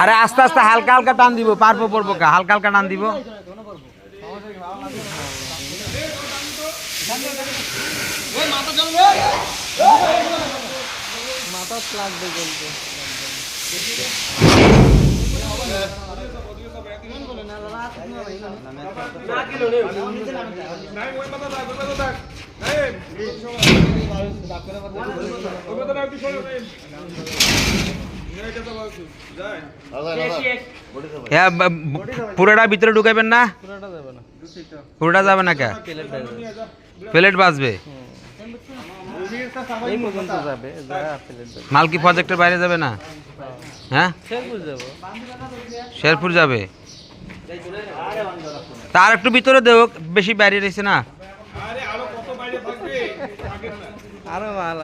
আরে আস্তে আস্তে হালকা হালকা টান দিব, পারবো পড়বো কা, হালকা হালকা টান দিব। মাথা লাগবে বলতে পুরোটা ভিতরে ঢুকাইবেন না? পুরোটা যাবে না কে? প্লেট বাজবে। মাল কি প্রজেক্টের বাইরে যাবে না? হ্যাঁ, শেরপুর যাবে। তার একটু ভিতরে দেও, বেশি বাইরে রয়েছে না। আরো মাল